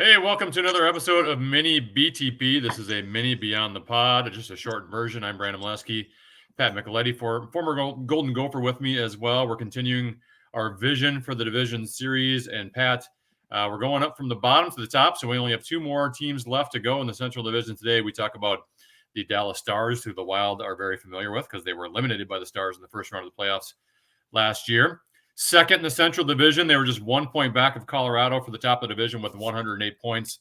Hey, welcome to another episode of Mini BTP. This is a mini Beyond the Pod, just a short version. I'm Brandon Mileski, Pat Micheletti, former Golden Gopher with me as well. We're continuing our vision for the division series. And Pat, we're going up from the bottom to the top, so we only have two more teams left to go in the Central Division today. We talk about the Dallas Stars, who the Wild are very familiar with because they were eliminated by the Stars in the first round of the playoffs last year. Second in the Central Division, they were just 1 point back of Colorado for the top of the division with 108 points.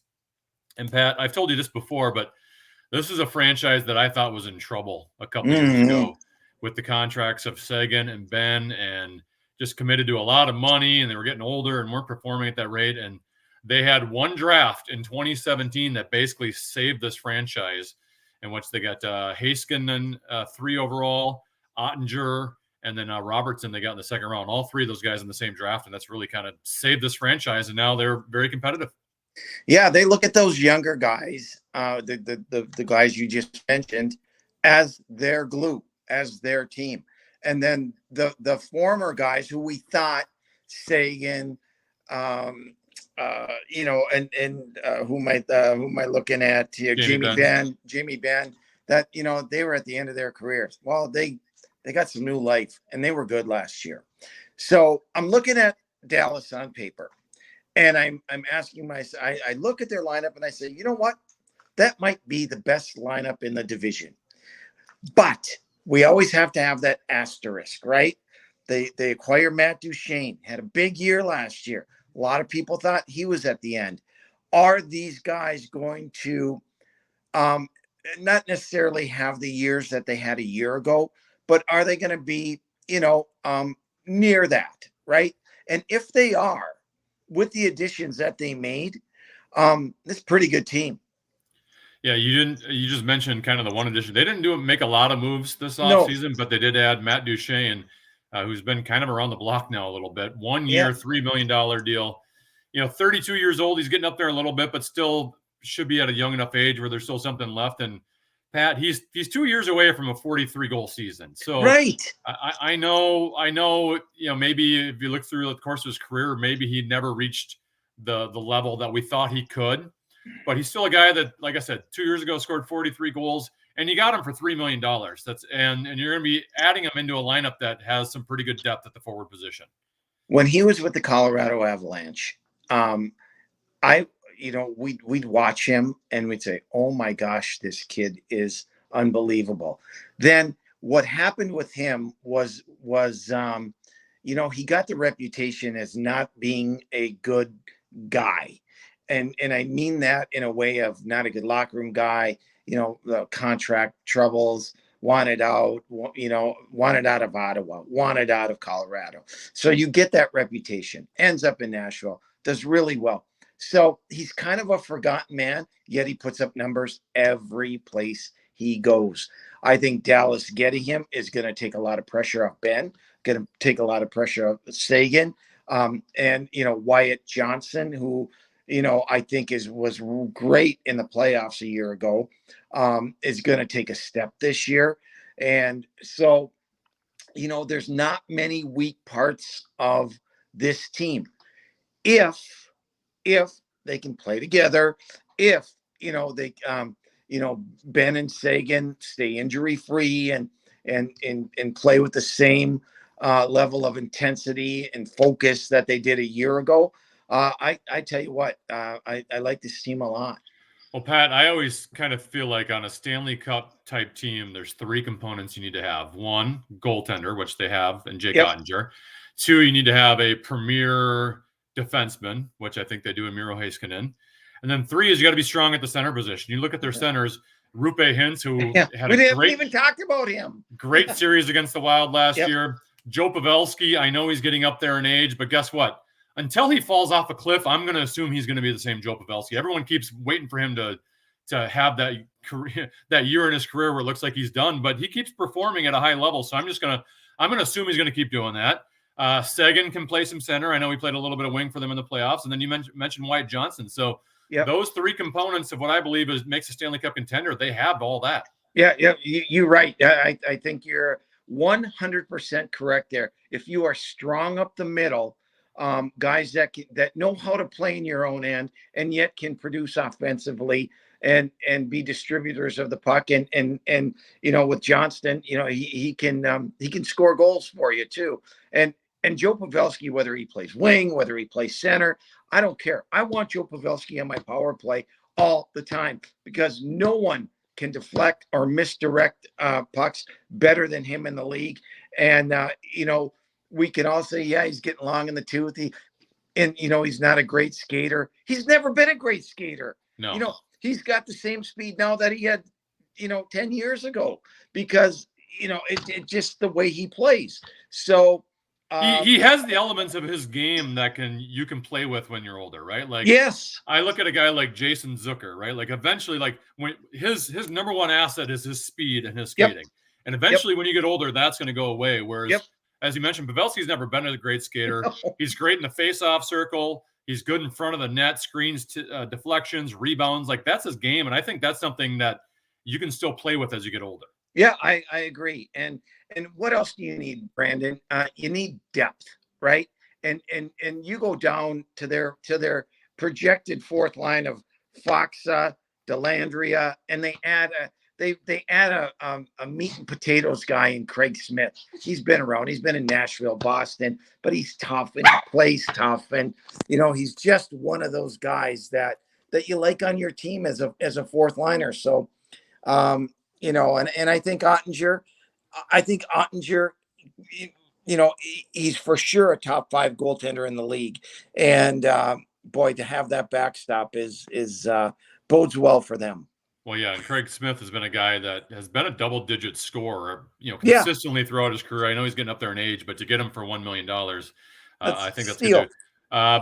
And Pat, I've told you this before, but this is a franchise that I thought was in trouble a couple years ago with the contracts of Seguin and Ben, and just committed to a lot of money, and they were getting older and weren't performing at that rate. And they had one draft in 2017 that basically saved this franchise, in which they got Heiskanen 3 overall, Ottinger, and then Robertson they got in the second round. All three of those guys in the same draft, and that's really kind of saved this franchise, and now they're very competitive. Yeah, they look at those younger guys, the guys you just mentioned, as their glue, as their team, and then the former guys who we thought Sagan, and who am I looking at here? Jamie Benn. That they were at the end of their careers. Well, they got some new life, and they were good last year. So I'm looking at Dallas on paper. And I'm asking myself, I look at their lineup and I say, you know what? That might be the best lineup in the division. But we always have to have that asterisk, right? They acquired Matt Duchene, had a big year last year. A lot of people thought he was at the end. Are these guys going to not necessarily have the years that they had a year ago, but are they going to be, near that, right? And if they are, with the additions that they made, this pretty good team. Yeah, you just mentioned kind of the one addition. They didn't make a lot of moves this offseason, but they did add Matt Duchene, who's been kind of around the block now a little bit. 1 year, $3 million deal. 32 years old. He's getting up there a little bit, but still should be at a young enough age where there's still something left. And Pat, he's 2 years away from a 43 goal season. So right. I know, maybe if you look through the course of his career, maybe he never reached the level that we thought he could, but he's still a guy that, like I said, 2 years ago scored 43 goals, and you got him for $3 million. And you're going to be adding him into a lineup that has some pretty good depth at the forward position. When he was with the Colorado Avalanche, we'd watch him and we'd say, oh my gosh, this kid is unbelievable. Then what happened with him was he got the reputation as not being a good guy. And I mean that in a way of not a good locker room guy, the contract troubles, wanted out of Ottawa, wanted out of Colorado. So you get that reputation, ends up in Nashville, does really well. So he's kind of a forgotten man, yet he puts up numbers every place he goes. I think Dallas getting him is going to take a lot of pressure off Ben, going to take a lot of pressure off Sagan, and Wyatt Johnson, who I think was great in the playoffs a year ago, is going to take a step this year. And so, there's not many weak parts of this team. If they can play together, if they Ben and Sagan stay injury free and play with the same level of intensity and focus that they did a year ago, I tell you what, I like this team a lot. Well, Pat, I always kind of feel like on a Stanley Cup type team, there's 3 components you need to have. 1, goaltender, which they have, and Jake Ottinger. 2, you need to have a premier defenseman, which I think they do in Miro Heiskanen. And then 3 is you got to be strong at the center position. You look at their centers, Rupe Hintz, who had we haven't even talked about him. Great series against the Wild last year. Joe Pavelski, I know he's getting up there in age, but guess what? Until he falls off a cliff, I'm going to assume he's going to be the same Joe Pavelski. Everyone keeps waiting for him to have that career, that year in his career where it looks like he's done, but he keeps performing at a high level. So I'm going to assume he's going to keep doing that. Seguin can play some center. I know he played a little bit of wing for them in the playoffs. And then you mentioned Wyatt Johnson. So those 3 components of what I believe makes a Stanley Cup contender, they have all that. Yeah, you're right. I think you're 100% correct there. If you are strong up the middle, guys that know how to play in your own end and yet can produce offensively and be distributors of the puck. And with Johnston, he can score goals for you too. And Joe Pavelski, whether he plays wing, whether he plays center, I don't care. I want Joe Pavelski on my power play all the time because no one can deflect or misdirect pucks better than him in the league. And we can all say, yeah, he's getting long in the tooth. He's not a great skater. He's never been a great skater. No. He's got the same speed now that he had, 10 years ago because, it just the way he plays. So he has the elements of his game that you can play with when you're older, right? Like, yes, I look at a guy like Jason Zucker, right? Like eventually, like when his number one asset is his speed and his skating. Yep. And eventually when you get older, that's going to go away. Whereas, as you mentioned, Pavelski's never been a great skater. No. He's great in the face-off circle. He's good in front of the net, screens, deflections, rebounds. Like that's his game. And I think that's something that you can still play with as you get older. Yeah, I agree. And what else do you need, Brandon? You need depth, right? And you go down to their projected fourth line of Foxa, Delandria, and they add a meat and potatoes guy in Craig Smith. He's been around. He's been in Nashville, Boston, but he's tough and he plays tough. And he's just one of those guys that you like on your team as a fourth liner. So and I think Ottinger, he's for sure a top 5 goaltender in the league. And boy, to have that backstop is bodes well for them. Well, yeah, and Craig Smith has been a guy that has been a double-digit scorer, consistently throughout his career. I know he's getting up there in age, but to get him for $1 million, I think that's good.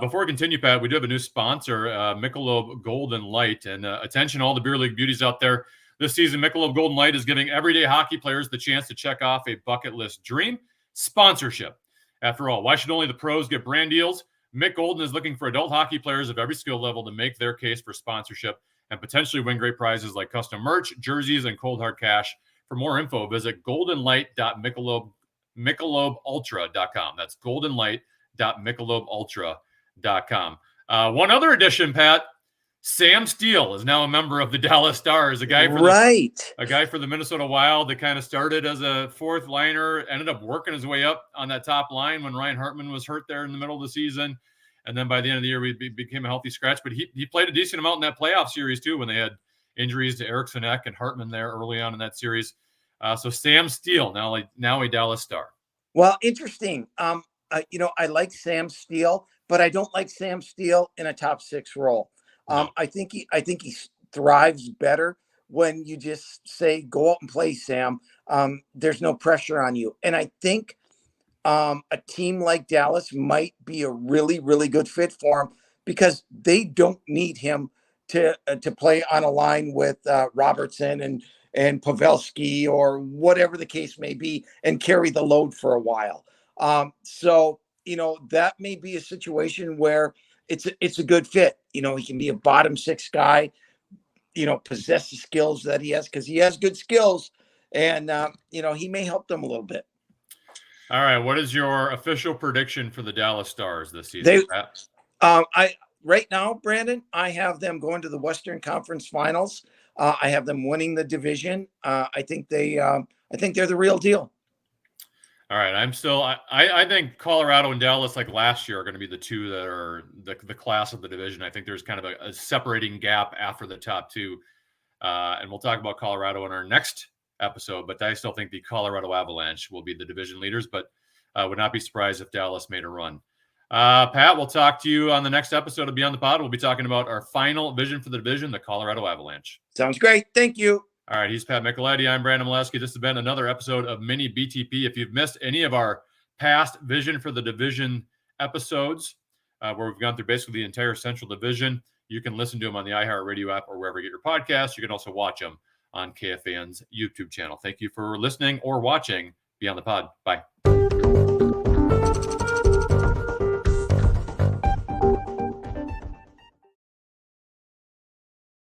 Before we continue, Pat, we do have a new sponsor, Michelob Golden Light, and attention, all the beer league beauties out there. This season, Michelob Golden Light is giving everyday hockey players the chance to check off a bucket list dream: sponsorship. After all, why should only the pros get brand deals? Mick Golden is looking for adult hockey players of every skill level to make their case for sponsorship and potentially win great prizes like custom merch, jerseys, and cold hard cash. For more info, visit goldenlight.michelobultra.com. That's goldenlight.michelobultra.com. One other addition, Pat. Sam Steele is now a member of the Dallas Stars, a guy for the Minnesota Wild that kind of started as a fourth liner, ended up working his way up on that top line when Ryan Hartman was hurt there in the middle of the season. And then by the end of the year, we became a healthy scratch. But he played a decent amount in that playoff series, too, when they had injuries to Eriksson Ek and Hartman there early on in that series. So Sam Steele, now a Dallas Star. Well, interesting. I like Sam Steele, but I don't like Sam Steele in a top 6 role. No. I think he thrives better when you just say, go out and play, Sam. There's no pressure on you. And I think a team like Dallas might be a really, really good fit for him because they don't need him to play on a line with Robertson and Pavelski or whatever the case may be and carry the load for a while. So that may be a situation where it's a good fit. He can be a bottom 6 guy, possess the skills that he has because he has good skills and, he may help them a little bit. All right. What is your official prediction for the Dallas Stars this season? Right now, Brandon, I have them going to the Western Conference Finals. I have them winning the division. I think they're the real deal. All right. I think Colorado and Dallas, like last year, are going to be the two that are the class of the division. I think there's kind of a separating gap after the top 2. And we'll talk about Colorado in our next episode, but I still think the Colorado Avalanche will be the division leaders, but would not be surprised if Dallas made a run. Pat, we'll talk to you on the next episode of Beyond the Pod. We'll be talking about our final vision for the division, the Colorado Avalanche. Sounds great. Thank you. All right, he's Pat Micheletti. I'm Brandon Mileski. This has been another episode of Mini BTP. If you've missed any of our past Vision for the Division episodes, where we've gone through basically the entire Central Division, you can listen to them on the iHeartRadio app or wherever you get your podcasts. You can also watch them on KFAN's YouTube channel. Thank you for listening or watching Beyond the Pod. Bye.